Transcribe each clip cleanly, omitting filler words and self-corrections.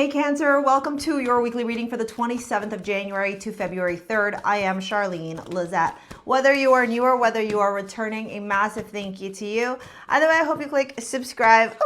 Hey Cancer, welcome to your weekly reading for the 27th of January to February 3rd. I am Charlene Lizette. Whether you are new or whether you are returning, a massive thank you to you. Either way, I hope you click subscribe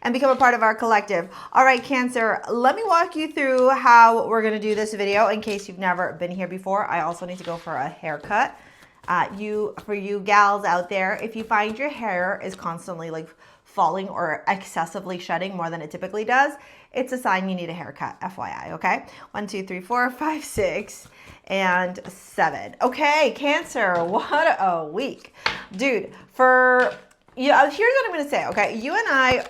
and become a part of our collective. All right, Cancer, let me walk you through how we're going to do this video in case you've never been here before. I also need to go for a haircut. For you gals out there, if you find your hair is constantly like falling or excessively shedding more than it typically does, it's a sign you need a haircut, FYI, okay? 1, 2, 3, 4, 5, 6, and 7. Okay, Cancer, what a week. Dude, here's what I'm gonna say, okay? You and I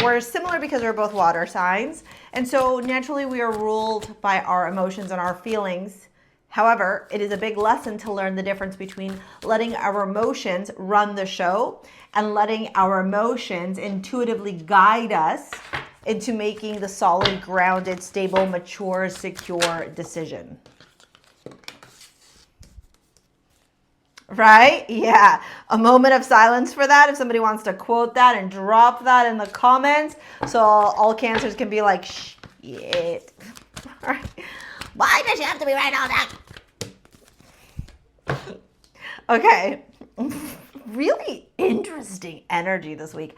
were similar because we're both water signs, and so naturally we are ruled by our emotions and our feelings. However, it is a big lesson to learn the difference between letting our emotions run the show and letting our emotions intuitively guide us into making the solid, grounded, stable, mature, secure decision. Right? Yeah. A moment of silence for that. If somebody wants to quote that and drop that in the comments so all Cancers can be like, shit. All right. Why does she have to be right all that? Okay. Really interesting energy this week.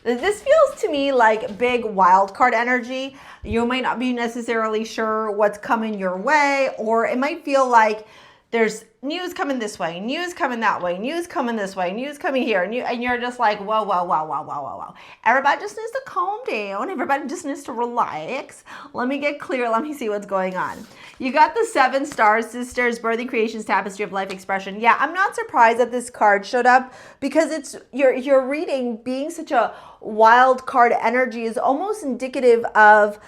This feels to me like big wild card energy. You might not be necessarily sure what's coming your way, or it might feel like there's news coming this way, news coming that way, news coming this way, news coming here, and you're just like, whoa. Everybody just needs to calm down. Everybody just needs to relax. Let me get clear. Let me see what's going on. You got the 7 Star Sisters, Birthing Creations, Tapestry of Life Expression. Yeah, I'm not surprised that this card showed up because it's your reading being such a wild card energy is almost indicative of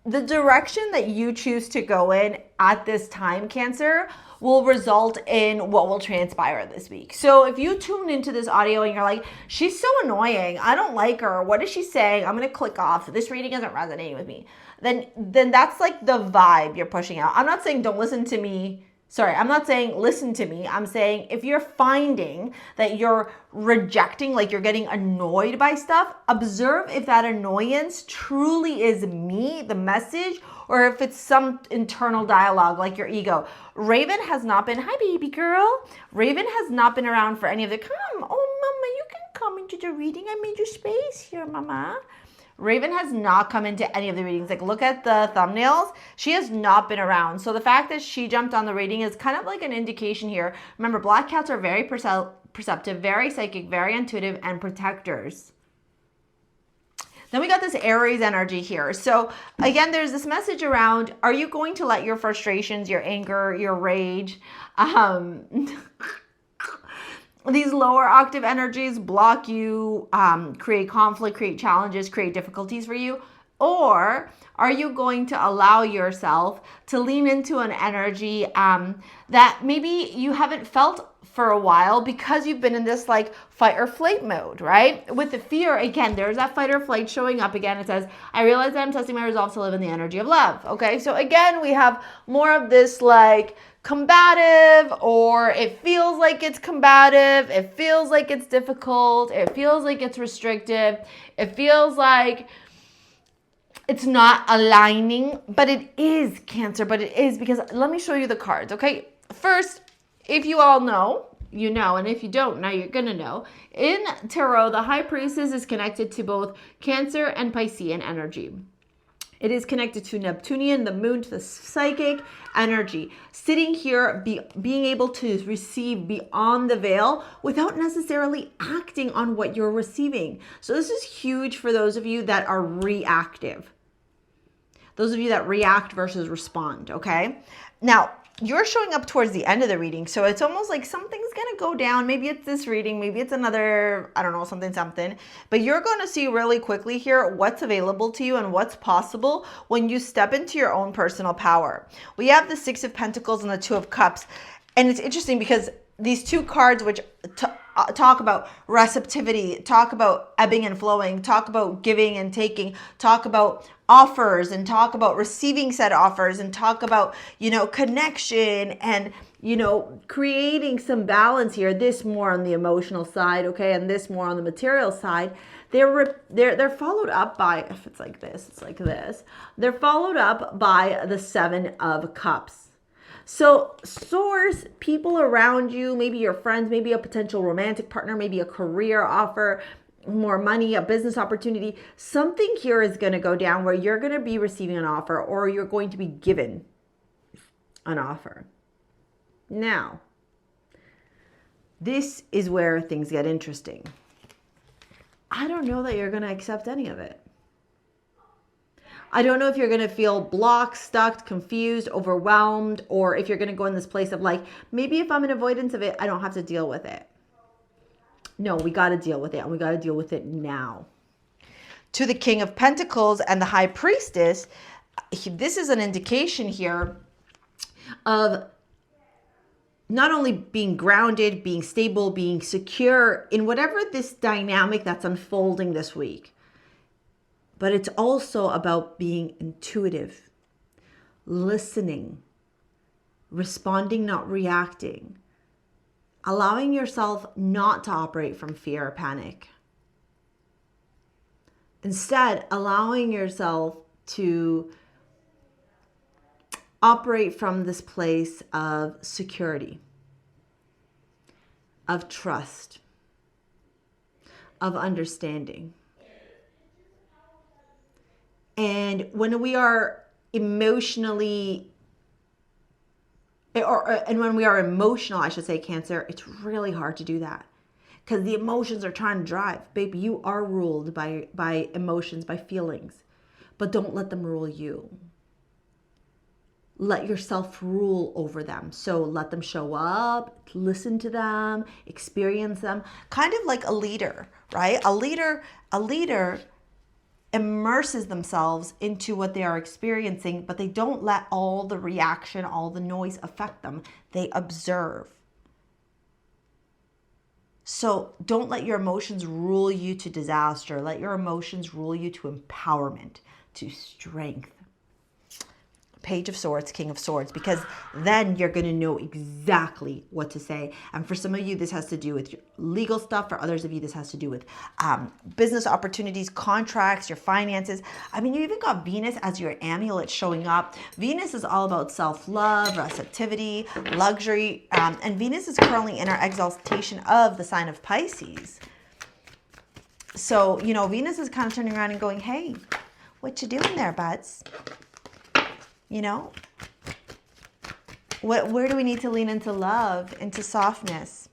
the direction that you choose to go in at this time, Cancer, will result in what will transpire this week. So if you tune into this audio and you're like, she's so annoying, I don't like her, what is she saying? I'm going to click off. This reading isn't resonating with me. Then that's like the vibe you're pushing out. I'm not saying don't listen to me. Sorry, I'm not saying listen to me. I'm saying if you're finding that you're rejecting, like you're getting annoyed by stuff, observe if that annoyance truly is me, the message, or if it's some internal dialogue like your ego. Raven has not been, hi baby girl. Raven has not been around for any of the, come, oh mama, you can come into the reading. I made you space here, mama. Raven has not come into any of the readings. Like, look at the thumbnails. She has not been around. So the fact that she jumped on the reading is kind of like an indication here. Remember, black cats are very perceptive, very psychic, very intuitive, and protectors. Then we got this Aries energy here. So again, there's this message around, are you going to let your frustrations, your anger, your rage, these lower octave energies block you, create conflict, create challenges, create difficulties for you? Or are you going to allow yourself to lean into an energy that maybe you haven't felt for a while because you've been in this like fight or flight mode, right? With the fear, again, there's that fight or flight showing up again. It says, I realize that I'm testing my resolve to live in the energy of love. Okay, so again, we have more of this like combative, or it feels like it's combative, it feels like it's difficult, it feels like it's restrictive, it feels like it's not aligning, but it is, Cancer, but it is, because let me show you the cards, okay? First, if you all know, you know, and if you don't, now you're gonna know. In Tarot, the High Priestess is connected to both Cancer and Piscean energy. It is connected to Neptunian, the moon, to the psychic energy. Sitting here, being able to receive beyond the veil without necessarily acting on what you're receiving. So this is huge for those of you that are reactive. Those of you that react versus respond, okay? Now, you're showing up towards the end of the reading, so it's almost like something's going to go down. Maybe it's this reading, maybe it's another, I don't know, something. But you're going to see really quickly here what's available to you and what's possible when you step into your own personal power. We have the 6 of Pentacles and the 2 of Cups. And it's interesting because these two cards, which talk about receptivity, talk about ebbing and flowing, talk about giving and taking, talk about offers and talk about receiving said offers and talk about, you know, connection and, you know, creating some balance here. This more on the emotional side, okay, and this more on the material side. They're followed up by, if it's like this, it's like this. They're followed up by the 7 of Cups. So source, people around you, maybe your friends, maybe a potential romantic partner, maybe a career offer, more money, a business opportunity. Something here is going to go down where you're going to be receiving an offer or you're going to be given an offer. Now, this is where things get interesting. I don't know that you're going to accept any of it. I don't know if you're going to feel blocked, stuck, confused, overwhelmed, or if you're going to go in this place of like, maybe if I'm in avoidance of it, I don't have to deal with it. No, we got to deal with it, and we got to deal with it now. To the King of Pentacles and the High Priestess, this is an indication here of not only being grounded, being stable, being secure in whatever this dynamic that's unfolding this week. But it's also about being intuitive, listening, responding, not reacting, allowing yourself not to operate from fear or panic. Instead, allowing yourself to operate from this place of security, of trust, of understanding. And when we are emotionally, when we are emotional, I should say, Cancer, it's really hard to do that because the emotions are trying to drive. Baby, you are ruled by emotions, by feelings, but don't let them rule you. Let yourself rule over them. So let them show up, listen to them, experience them, kind of like a leader, right? A leader immerses themselves into what they are experiencing, but they don't let all the reaction, all the noise affect them. They observe. So don't let your emotions rule you to disaster. Let your emotions rule you to empowerment, to strength. Page of Swords, King of Swords, because then you're going to know exactly what to say. And for some of you, this has to do with your legal stuff. For others of you, this has to do with business opportunities, contracts, your finances. I mean, you even got Venus as your amulet showing up. Venus is all about self-love, receptivity, luxury. And Venus is currently in our exaltation of the sign of Pisces. So, you know, Venus is kind of turning around and going, hey, what you doing there, buds? You know, where do we need to lean into love, into softness?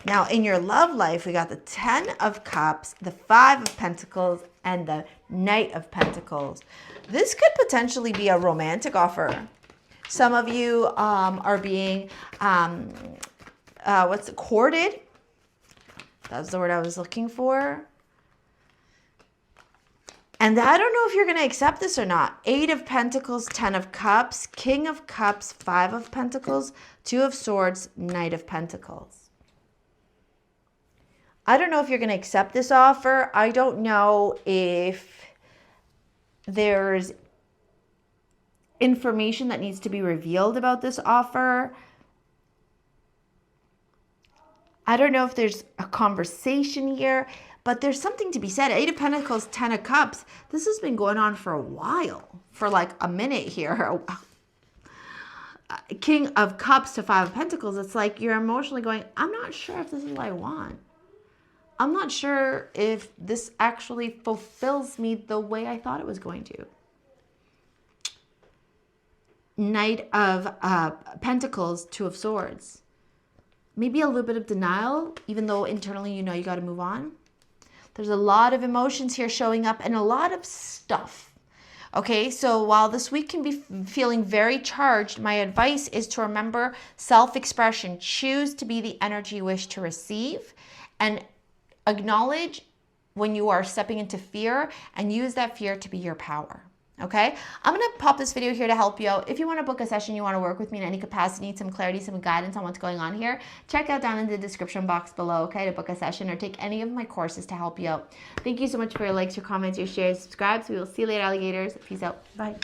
Now, in your love life, we got the 10 of Cups, the 5 of Pentacles, and the Knight of Pentacles. This could potentially be a romantic offer. Some of you are being, courted? That's the word I was looking for. And I don't know if you're going to accept this or not. 8 of Pentacles, 10 of Cups, King of Cups, 5 of Pentacles, 2 of Swords, Knight of Pentacles. I don't know if you're going to accept this offer. I don't know if there's information that needs to be revealed about this offer. I don't know if there's a conversation here. But there's something to be said. 8 of Pentacles, 10 of Cups. This has been going on for a while, for like a minute here. King of Cups to 5 of Pentacles. It's like you're emotionally going, I'm not sure if this is what I want. I'm not sure if this actually fulfills me the way I thought it was going to. Knight of Pentacles, 2 of Swords. Maybe a little bit of denial, even though internally you know you got to move on. There's a lot of emotions here showing up and a lot of stuff. Okay, so while this week can be feeling very charged, my advice is to remember self-expression. Choose to be the energy you wish to receive and acknowledge when you are stepping into fear and use that fear to be your power. Okay, I'm going to pop this video here to help you out. If you want to book a session, you want to work with me in any capacity, need some clarity, some guidance on what's going on here, check out down in the description box below, okay, to book a session or take any of my courses to help you out. Thank you so much for your likes, your comments, your shares, subscribes. We will see you later, alligators. Peace out. Bye.